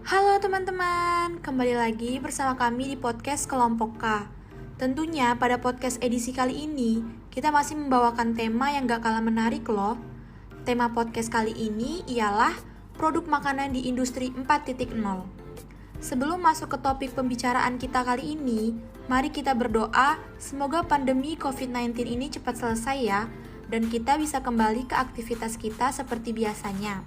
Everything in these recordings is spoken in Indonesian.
Halo teman-teman, kembali lagi bersama kami di podcast Kelompok K. Tentunya pada podcast edisi kali ini, kita masih membawakan tema yang gak kalah menarik loh. Tema podcast kali ini ialah produk makanan di industri 4.0. Sebelum masuk ke topik pembicaraan kita kali ini, mari kita berdoa semoga pandemi COVID-19 ini cepat selesai ya, dan kita bisa kembali ke aktivitas kita seperti biasanya.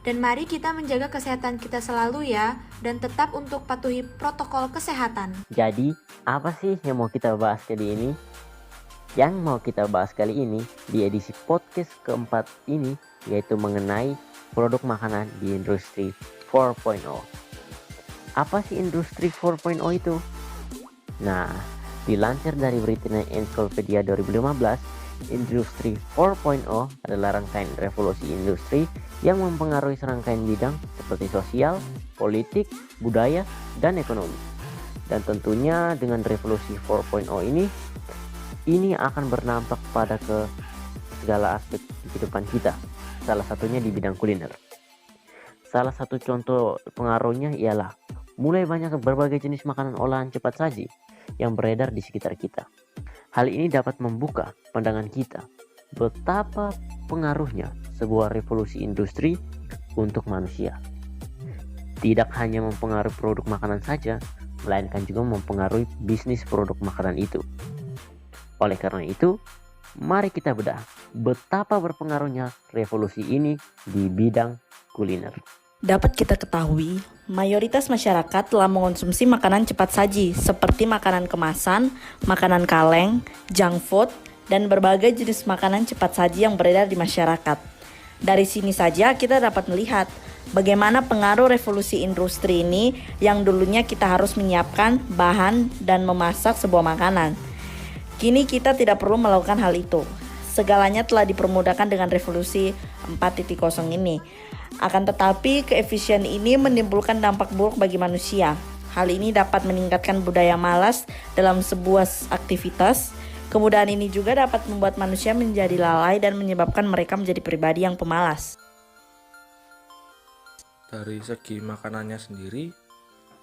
Dan mari kita menjaga kesehatan kita selalu ya, dan tetap untuk patuhi protokol kesehatan. Jadi, apa sih yang mau kita bahas kali ini? Yang mau kita bahas kali ini di edisi podcast keempat ini yaitu mengenai produk makanan di industri 4.0. Apa sih industri 4.0 itu? Nah, dilansir dari Britannia Encyclopedia 2015, industri 4.0 adalah rangkaian revolusi industri yang mempengaruhi serangkaian bidang seperti sosial, politik, budaya, dan ekonomi. Dan tentunya dengan revolusi 4.0 ini akan berdampak pada ke segala aspek kehidupan kita, salah satunya di bidang kuliner. Salah satu contoh pengaruhnya ialah mulai banyak berbagai jenis makanan olahan cepat saji yang beredar di sekitar kita. Hal ini dapat membuka pandangan kita betapa pengaruhnya sebuah revolusi industri untuk manusia. Tidak hanya mempengaruhi produk makanan saja, melainkan juga mempengaruhi bisnis produk makanan itu. Oleh karena itu, mari kita bedah betapa berpengaruhnya revolusi ini di bidang kuliner. Dapat kita ketahui, mayoritas masyarakat telah mengonsumsi makanan cepat saji seperti makanan kemasan, makanan kaleng, junk food, dan berbagai jenis makanan cepat saji yang beredar di masyarakat. Dari sini saja kita dapat melihat bagaimana pengaruh revolusi industri ini yang dulunya kita harus menyiapkan bahan dan memasak sebuah makanan. Kini kita tidak perlu melakukan hal itu. Segalanya telah dipermudahkan dengan revolusi 4.0 ini. Akan tetapi, keefisien ini menimbulkan dampak buruk bagi manusia. Hal ini dapat meningkatkan budaya malas dalam sebuah aktivitas. Kemudahan ini juga dapat membuat manusia menjadi lalai dan menyebabkan mereka menjadi pribadi yang pemalas. Dari segi makanannya sendiri,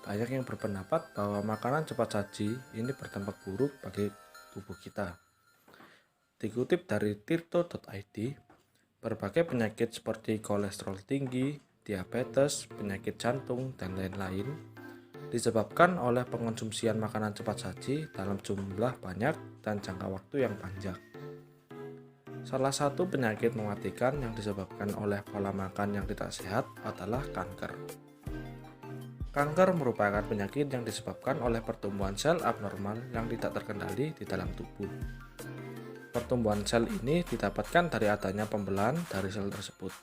banyak yang berpendapat bahwa makanan cepat saji ini berdampak buruk bagi tubuh kita. Dikutip dari tirto.id, berbagai penyakit seperti kolesterol tinggi, diabetes, penyakit jantung, dan lain-lain disebabkan oleh pengonsumsian makanan cepat saji dalam jumlah banyak dan jangka waktu yang panjang. Salah satu penyakit mematikan yang disebabkan oleh pola makan yang tidak sehat adalah kanker. Kanker merupakan penyakit yang disebabkan oleh pertumbuhan sel abnormal yang tidak terkendali di dalam tubuh. Pertumbuhan sel ini didapatkan dari adanya pembelahan dari sel tersebut.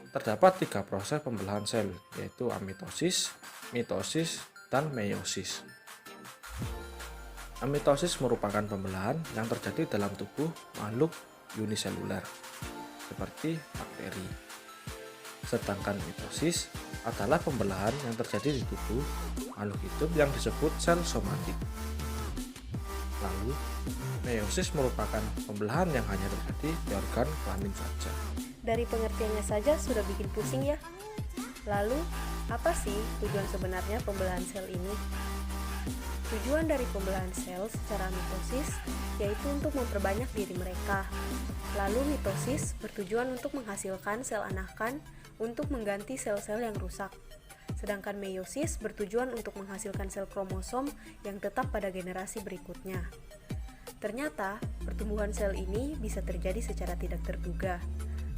Terdapat 3 proses pembelahan sel, yaitu amitosis, mitosis, dan meiosis. Amitosis merupakan pembelahan yang terjadi dalam tubuh makhluk uniseluler, seperti bakteri. Sedangkan mitosis adalah pembelahan yang terjadi di tubuh makhluk hidup yang disebut sel somatik. Lalu, meiosis merupakan pembelahan yang hanya terjadi di organ kelamin saja. Dari pengertiannya saja sudah bikin pusing ya. Lalu, apa sih tujuan sebenarnya pembelahan sel ini? Tujuan dari pembelahan sel secara mitosis yaitu untuk memperbanyak diri mereka. Lalu mitosis bertujuan untuk menghasilkan sel anakan untuk mengganti sel-sel yang rusak. Sedangkan meiosis bertujuan untuk menghasilkan sel kromosom yang tetap pada generasi berikutnya. Ternyata, pertumbuhan sel ini bisa terjadi secara tidak terduga.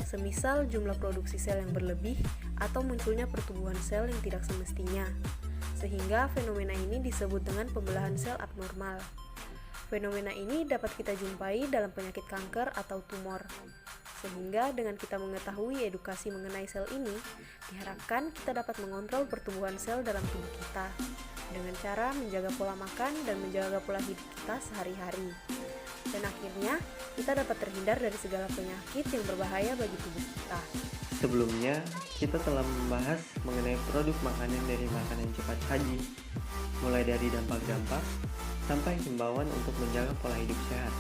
Semisal jumlah produksi sel yang berlebih atau munculnya pertumbuhan sel yang tidak semestinya. Sehingga fenomena ini disebut dengan pembelahan sel abnormal. Fenomena ini dapat kita jumpai dalam penyakit kanker atau tumor. Sehingga dengan kita mengetahui edukasi mengenai sel ini, diharapkan kita dapat mengontrol pertumbuhan sel dalam tubuh kita dengan cara menjaga pola makan dan menjaga pola hidup kita sehari-hari. Dan akhirnya, kita dapat terhindar dari segala penyakit yang berbahaya bagi tubuh kita. Sebelumnya, kita telah membahas mengenai produk makanan dari makanan cepat saji, mulai dari dampak-dampak sampai himbauan untuk menjaga pola hidup sehat.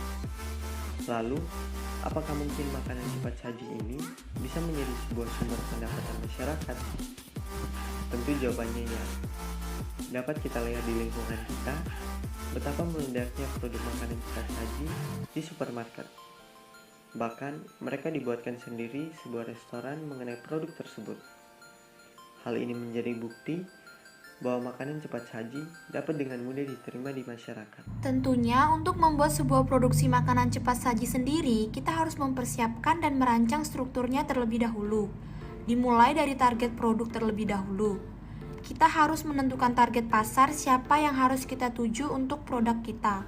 Lalu, apakah mungkin makanan cepat saji ini bisa menjadi sebuah sumber pendapatan masyarakat? Tentu jawabannya ya. Dapat kita lihat di lingkungan kita, betapa meledaknya produk makanan cepat saji di supermarket. Bahkan, mereka dibuatkan sendiri sebuah restoran mengenai produk tersebut. Hal ini menjadi bukti bahwa makanan cepat saji dapat dengan mudah diterima di masyarakat. Tentunya untuk membuat sebuah produksi makanan cepat saji sendiri, kita harus mempersiapkan dan merancang strukturnya terlebih dahulu. Dimulai dari target produk terlebih dahulu. Kita harus menentukan target pasar siapa yang harus kita tuju untuk produk kita.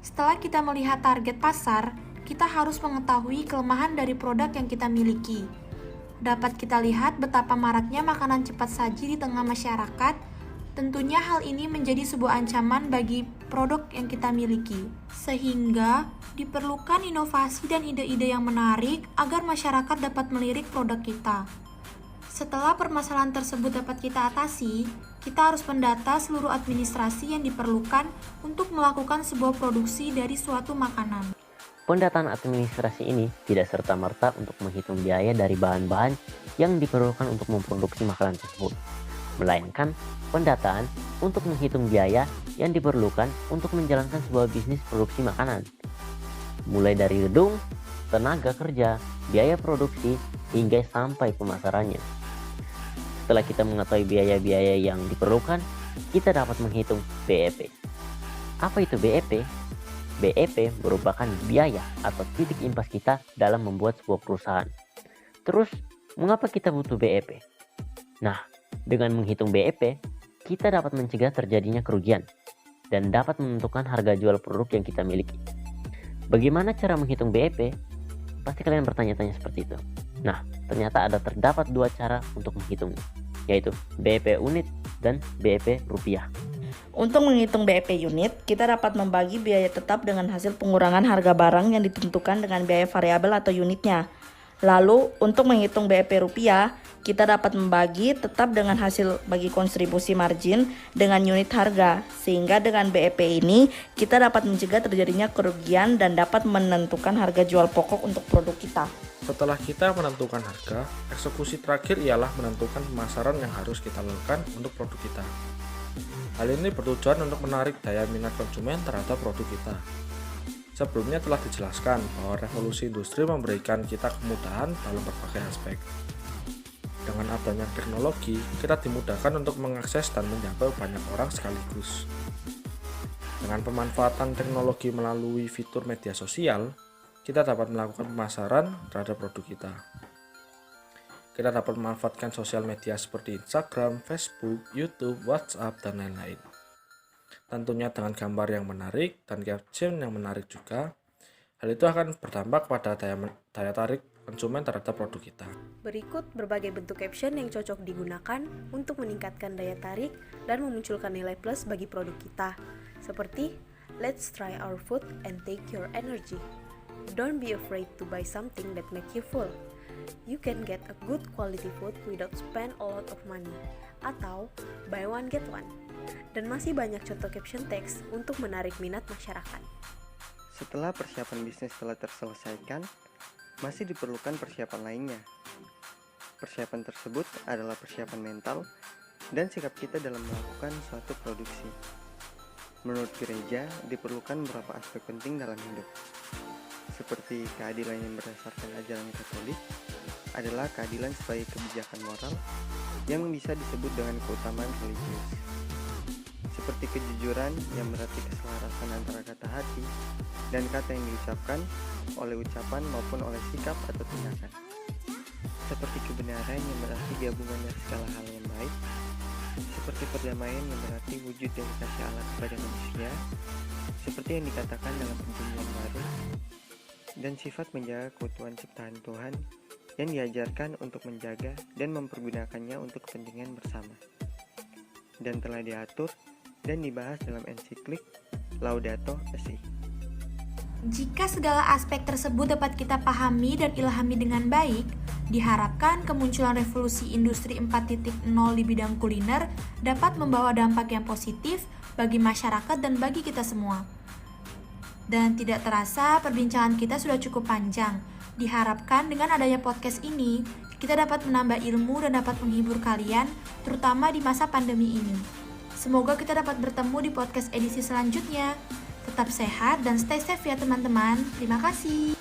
Setelah kita melihat target pasar, kita harus mengetahui kelemahan dari produk yang kita miliki. Dapat kita lihat betapa maraknya makanan cepat saji di tengah masyarakat. Tentunya hal ini menjadi sebuah ancaman bagi produk yang kita miliki. Sehingga diperlukan inovasi dan ide-ide yang menarik agar masyarakat dapat melirik produk kita. Setelah permasalahan tersebut dapat kita atasi, kita harus mendata seluruh administrasi yang diperlukan untuk melakukan sebuah produksi dari suatu makanan. Pendataan administrasi ini tidak serta-merta untuk menghitung biaya dari bahan-bahan yang diperlukan untuk memproduksi makanan tersebut, melainkan pendataan untuk menghitung biaya yang diperlukan untuk menjalankan sebuah bisnis produksi makanan, mulai dari gedung, tenaga kerja, biaya produksi, hingga sampai pemasarannya. Setelah kita mengetahui biaya-biaya yang diperlukan, kita dapat menghitung BEP. Apa itu BEP? BEP merupakan biaya atau titik impas kita dalam membuat sebuah perusahaan. Terus, mengapa kita butuh BEP? Nah, dengan menghitung BEP, kita dapat mencegah terjadinya kerugian dan dapat menentukan harga jual produk yang kita miliki. Bagaimana cara menghitung BEP? Pasti kalian bertanya-tanya seperti itu. Nah, ternyata terdapat dua cara untuk menghitungnya, yaitu BEP unit dan BEP rupiah. Untuk menghitung BEP unit, kita dapat membagi biaya tetap dengan hasil pengurangan harga barang yang ditentukan dengan biaya variabel atau unitnya. Lalu, untuk menghitung BEP rupiah, kita dapat membagi tetap dengan hasil bagi kontribusi margin dengan unit harga. Sehingga dengan BEP ini, kita dapat mencegah terjadinya kerugian dan dapat menentukan harga jual pokok untuk produk kita. Setelah kita menentukan harga, eksekusi terakhir ialah menentukan pemasaran yang harus kita lakukan untuk produk kita. Hal ini bertujuan untuk menarik daya minat konsumen terhadap produk kita. Sebelumnya telah dijelaskan bahwa revolusi industri memberikan kita kemudahan dalam berbagai aspek. Dengan adanya teknologi, kita dimudahkan untuk mengakses dan menjangkau banyak orang sekaligus. Dengan pemanfaatan teknologi melalui fitur media sosial, kita dapat melakukan pemasaran terhadap produk kita. Kita dapat memanfaatkan sosial media seperti Instagram, Facebook, YouTube, WhatsApp, dan lain-lain. Tentunya dengan gambar yang menarik dan caption yang menarik juga. Hal itu akan berdampak pada daya tarik konsumen terhadap produk kita. Berikut berbagai bentuk caption yang cocok digunakan untuk meningkatkan daya tarik dan memunculkan nilai plus bagi produk kita. Seperti, let's try our food and take your energy. Don't be afraid to buy something that make you full. You can get a good quality food without spend a lot of money. Atau buy one get one. Dan masih banyak contoh caption teks untuk menarik minat masyarakat. Setelah persiapan bisnis telah terselesaikan, masih diperlukan persiapan lainnya. Persiapan tersebut adalah persiapan mental dan sikap kita dalam melakukan suatu produksi. Menurut gereja, diperlukan beberapa aspek penting dalam hidup. Seperti keadilan yang berdasarkan ajaran Katolik adalah keadilan sebagai kebijakan moral yang bisa disebut dengan keutamaan religius. Seperti kejujuran yang berarti keselarasan antara kata hati dan kata yang diucapkan oleh ucapan maupun oleh sikap atau tindakan. Seperti kebenaran yang berarti gabungan dari segala hal yang baik. Seperti perdamaian yang berarti wujud dari kasih Allah kepada manusia, seperti yang dikatakan dalam Perjanjian Baru, dan sifat menjaga keutuhan ciptaan Tuhan yang diajarkan untuk menjaga dan mempergunakannya untuk kepentingan bersama, dan telah diatur dan dibahas dalam ensiklik Laudato Si. Jika segala aspek tersebut dapat kita pahami dan ilhami dengan baik, diharapkan kemunculan revolusi industri 4.0 di bidang kuliner dapat membawa dampak yang positif bagi masyarakat dan bagi kita semua. Dan tidak terasa perbincangan kita sudah cukup panjang. Diharapkan dengan adanya podcast ini, kita dapat menambah ilmu dan dapat menghibur kalian, terutama di masa pandemi ini. Semoga kita dapat bertemu di podcast edisi selanjutnya. Tetap sehat dan stay safe ya teman-teman. Terima kasih.